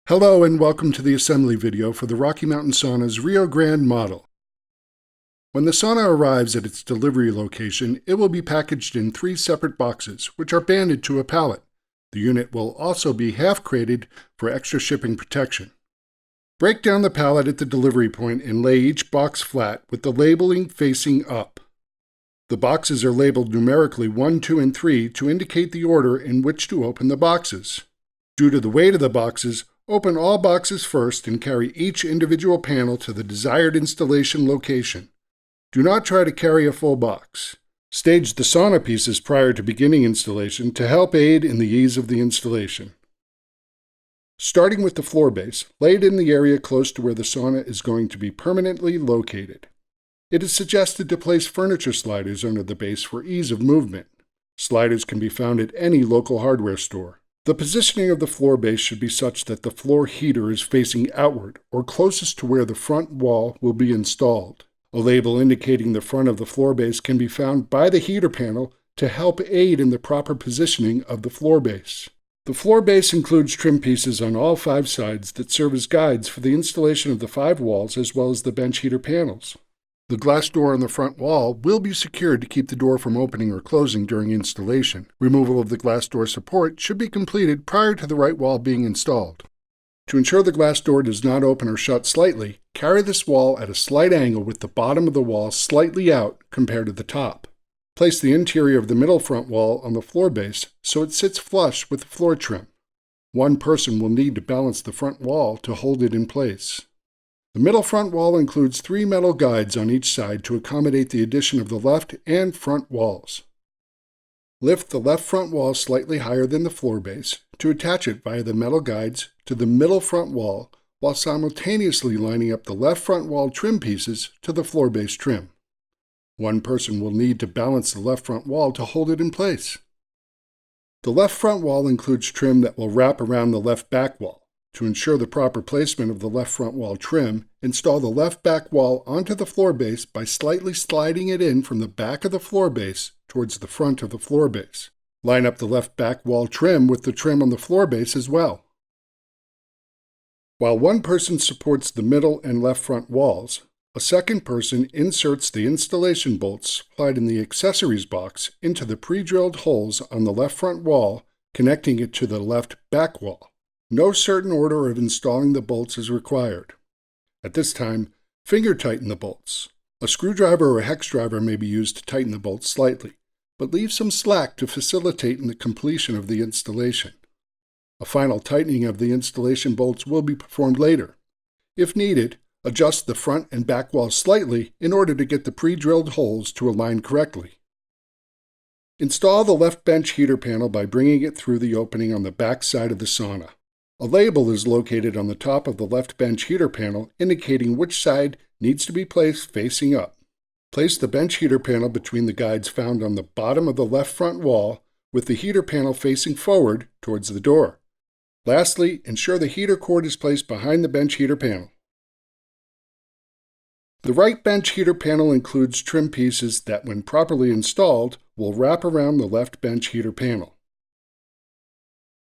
Hello and welcome to the assembly video for the Rocky Mountain Saunas Rio Grande model. When the sauna arrives at its delivery location, it will be packaged in 3 separate boxes, which are banded to a pallet. The unit will also be half-crated for extra shipping protection. Break down the pallet at the delivery point and lay each box flat with the labeling facing up. The boxes are labeled numerically 1, 2, and 3 to indicate the order in which to open the boxes. Due to the weight of the boxes, open all boxes first and carry each individual panel to the desired installation location. Do not try to carry a full box. Stage the sauna pieces prior to beginning installation to help aid in the ease of the installation. Starting with the floor base, lay it in the area close to where the sauna is going to be permanently located. It is suggested to place furniture sliders under the base for ease of movement. Sliders can be found at any local hardware store. The positioning of the floor base should be such that the floor heater is facing outward or closest to where the front wall will be installed. A label indicating the front of the floor base can be found by the heater panel to help aid in the proper positioning of the floor base. The floor base includes trim pieces on all 5 sides that serve as guides for the installation of the 5 walls as well as the bench heater panels. The glass door on the front wall will be secured to keep the door from opening or closing during installation. Removal of the glass door support should be completed prior to the right wall being installed. To ensure the glass door does not open or shut slightly, carry this wall at a slight angle with the bottom of the wall slightly out compared to the top. Place the interior of the middle front wall on the floor base so it sits flush with the floor trim. One person will need to balance the front wall to hold it in place. The middle front wall includes 3 metal guides on each side to accommodate the addition of the left and front walls. Lift the left front wall slightly higher than the floor base to attach it via the metal guides to the middle front wall while simultaneously lining up the left front wall trim pieces to the floor base trim. One person will need to balance the left front wall to hold it in place. The left front wall includes trim that will wrap around the left back wall. To ensure the proper placement of the left front wall trim, install the left back wall onto the floor base by slightly sliding it in from the back of the floor base towards the front of the floor base. Line up the left back wall trim with the trim on the floor base as well. While one person supports the middle and left front walls, a second person inserts the installation bolts supplied in the accessories box into the pre-drilled holes on the left front wall, connecting it to the left back wall. No certain order of installing the bolts is required. At this time, finger tighten the bolts. A screwdriver or a hex driver may be used to tighten the bolts slightly, but leave some slack to facilitate in the completion of the installation. A final tightening of the installation bolts will be performed later. If needed, adjust the front and back walls slightly in order to get the pre-drilled holes to align correctly. Install the left bench heater panel by bringing it through the opening on the back side of the sauna. A label is located on the top of the left bench heater panel indicating which side needs to be placed facing up. Place the bench heater panel between the guides found on the bottom of the left front wall with the heater panel facing forward towards the door. Lastly, ensure the heater cord is placed behind the bench heater panel. The right bench heater panel includes trim pieces that, when properly installed, will wrap around the left bench heater panel.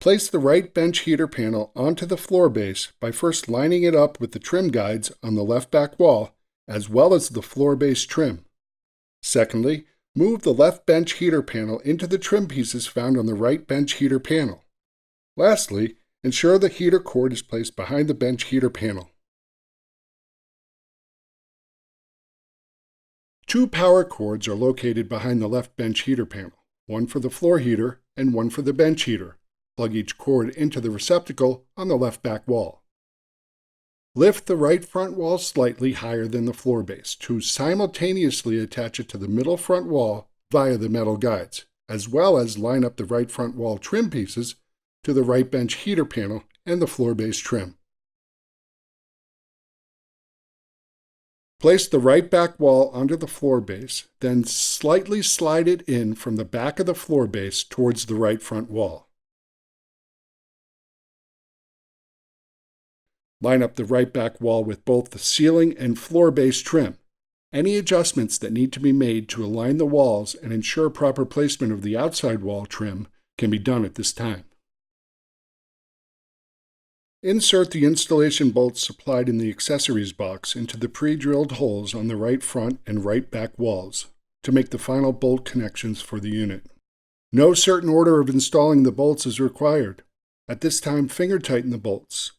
Place the right bench heater panel onto the floor base by first lining it up with the trim guides on the left back wall, as well as the floor base trim. Secondly, move the left bench heater panel into the trim pieces found on the right bench heater panel. Lastly, ensure the heater cord is placed behind the bench heater panel. 2 power cords are located behind the left bench heater panel, one for the floor heater and one for the bench heater. Plug each cord into the receptacle on the left back wall. Lift the right front wall slightly higher than the floor base to simultaneously attach it to the middle front wall via the metal guides, as well as line up the right front wall trim pieces to the right bench heater panel and the floor base trim. Place the right back wall onto the floor base, then slightly slide it in from the back of the floor base towards the right front wall. Line up the right back wall with both the ceiling and floor base trim. Any adjustments that need to be made to align the walls and ensure proper placement of the outside wall trim can be done at this time. Insert the installation bolts supplied in the accessories box into the pre-drilled holes on the right front and right back walls to make the final bolt connections for the unit. No certain order of installing the bolts is required. At this time, finger tighten the bolts.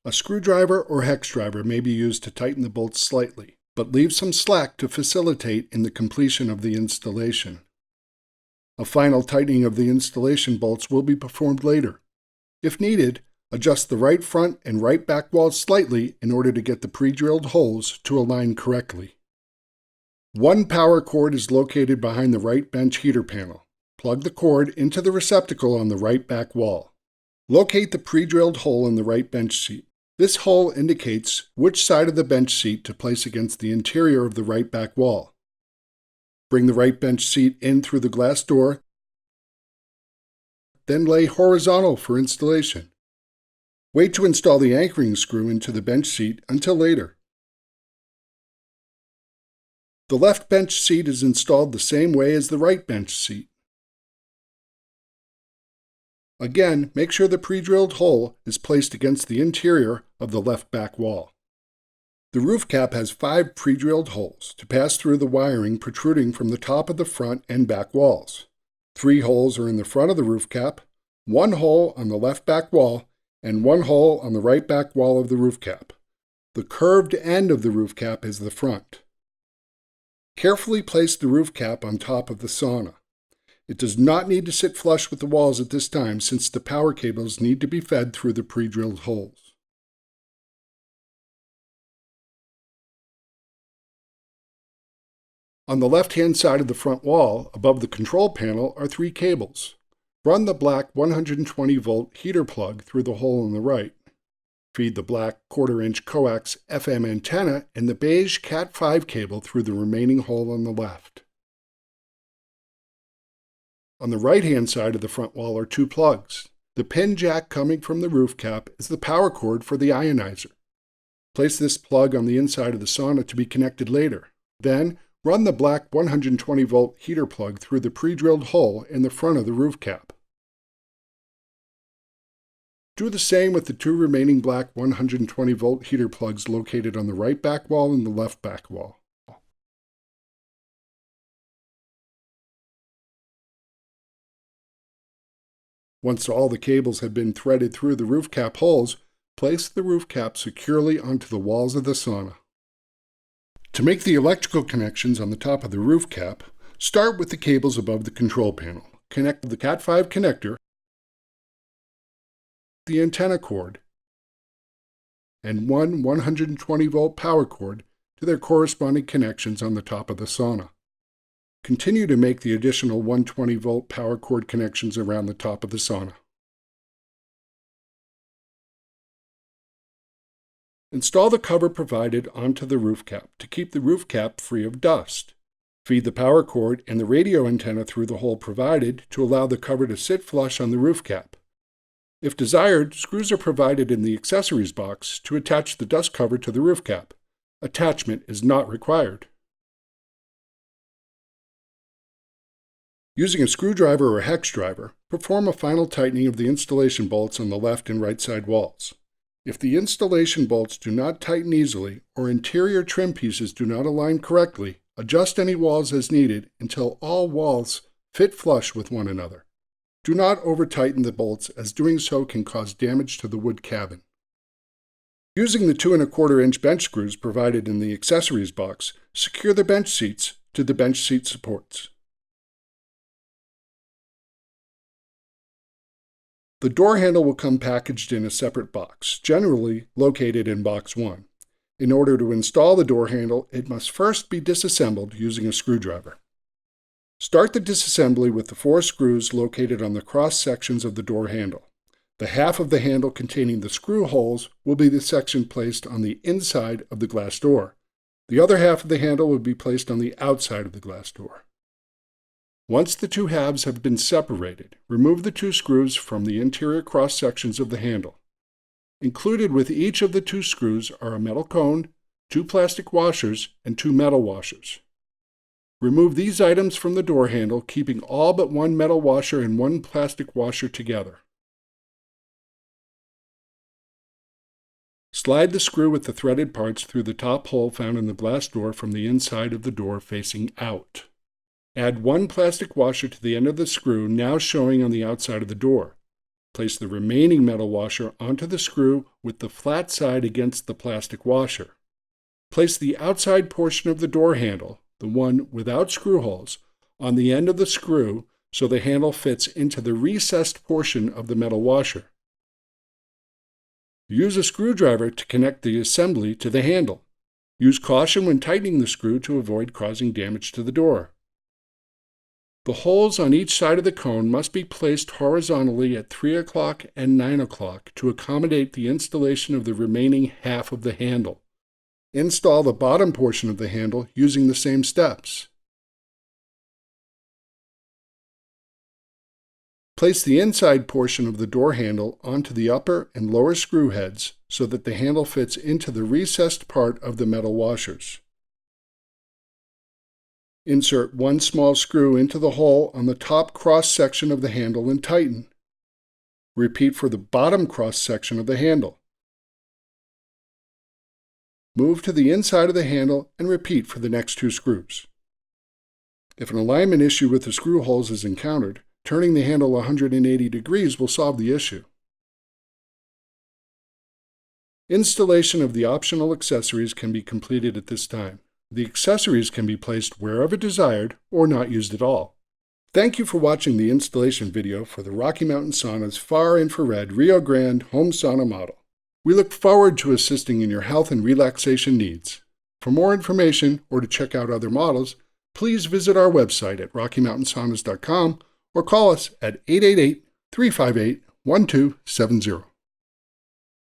A screwdriver or hex driver may be used to tighten the bolts slightly, but leave some slack to facilitate in the completion of the installation. A final tightening of the installation bolts will be performed later. If needed, adjust the right front and right back walls slightly in order to get the pre-drilled holes to align correctly. One power cord is located behind the right bench heater panel. Plug the cord into the receptacle on the right back wall. Locate the pre-drilled hole in the right bench seat. This hole indicates which side of the bench seat to place against the interior of the right back wall. Bring the right bench seat in through the glass door, then lay horizontal for installation. Wait to install the anchoring screw into the bench seat until later. The left bench seat is installed the same way as the right bench seat. Again, make sure the pre-drilled hole is placed against the interior of the left back wall. The roof cap has 5 pre-drilled holes to pass through the wiring protruding from the top of the front and back walls. 3 holes are in the front of the roof cap, 1 hole on the left back wall, and 1 hole on the right back wall of the roof cap. The curved end of the roof cap is the front. Carefully place the roof cap on top of the sauna. It does not need to sit flush with the walls at this time since the power cables need to be fed through the pre-drilled holes. On the left-hand side of the front wall, above the control panel, are 3 cables. Run the black 120-volt heater plug through the hole on the right. Feed the black 1/4-inch coax FM antenna and the beige Cat5 cable through the remaining hole on the left. On the right-hand side of the front wall are 2 plugs. The pin jack coming from the roof cap is the power cord for the ionizer. Place this plug on the inside of the sauna to be connected later. Then, run the black 120-volt heater plug through the pre-drilled hole in the front of the roof cap. Do the same with the 2 remaining black 120-volt heater plugs located on the right back wall and the left back wall. Once all the cables have been threaded through the roof cap holes, place the roof cap securely onto the walls of the sauna. To make the electrical connections on the top of the roof cap, start with the cables above the control panel. Connect the Cat5 connector, the antenna cord, and one 120-volt power cord to their corresponding connections on the top of the sauna. Continue to make the additional 120-volt power cord connections around the top of the sauna. Install the cover provided onto the roof cap to keep the roof cap free of dust. Feed the power cord and the radio antenna through the hole provided to allow the cover to sit flush on the roof cap. If desired, screws are provided in the accessories box to attach the dust cover to the roof cap. Attachment is not required. Using a screwdriver or hex driver, perform a final tightening of the installation bolts on the left and right side walls. If the installation bolts do not tighten easily or interior trim pieces do not align correctly, adjust any walls as needed until all walls fit flush with one another. Do not over-tighten the bolts, as doing so can cause damage to the wood cabin. Using the 2 1/4-inch bench screws provided in the accessories box, secure the bench seats to the bench seat supports. The door handle will come packaged in a separate box, generally located in box 1. In order to install the door handle, it must first be disassembled using a screwdriver. Start the disassembly with the 4 screws located on the cross sections of the door handle. The half of the handle containing the screw holes will be the section placed on the inside of the glass door. The other half of the handle will be placed on the outside of the glass door. Once the 2 halves have been separated, remove the 2 screws from the interior cross sections of the handle. Included with each of the 2 screws are a metal cone, 2 plastic washers, and 2 metal washers. Remove these items from the door handle, keeping all but 1 metal washer and 1 plastic washer together. Slide the screw with the threaded parts through the top hole found in the glass door from the inside of the door facing out. Add one plastic washer to the end of the screw now showing on the outside of the door. Place the remaining metal washer onto the screw with the flat side against the plastic washer. Place the outside portion of the door handle, the one without screw holes, on the end of the screw so the handle fits into the recessed portion of the metal washer. Use a screwdriver to connect the assembly to the handle. Use caution when tightening the screw to avoid causing damage to the door. The holes on each side of the cone must be placed horizontally at 3 o'clock and 9 o'clock to accommodate the installation of the remaining half of the handle. Install the bottom portion of the handle using the same steps. Place the inside portion of the door handle onto the upper and lower screw heads so that the handle fits into the recessed part of the metal washers. Insert one small screw into the hole on the top cross section of the handle and tighten. Repeat for the bottom cross section of the handle. Move to the inside of the handle and repeat for the next 2 screws. If an alignment issue with the screw holes is encountered, turning the handle 180 degrees will solve the issue. Installation of the optional accessories can be completed at this time. The accessories can be placed wherever desired or not used at all. Thank you for watching the installation video for the Rocky Mountain Saunas Far Infrared Rio Grande Home Sauna Model. We look forward to assisting in your health and relaxation needs. For more information or to check out other models, please visit our website at rockymountainsaunas.com or call us at 888-358-1270.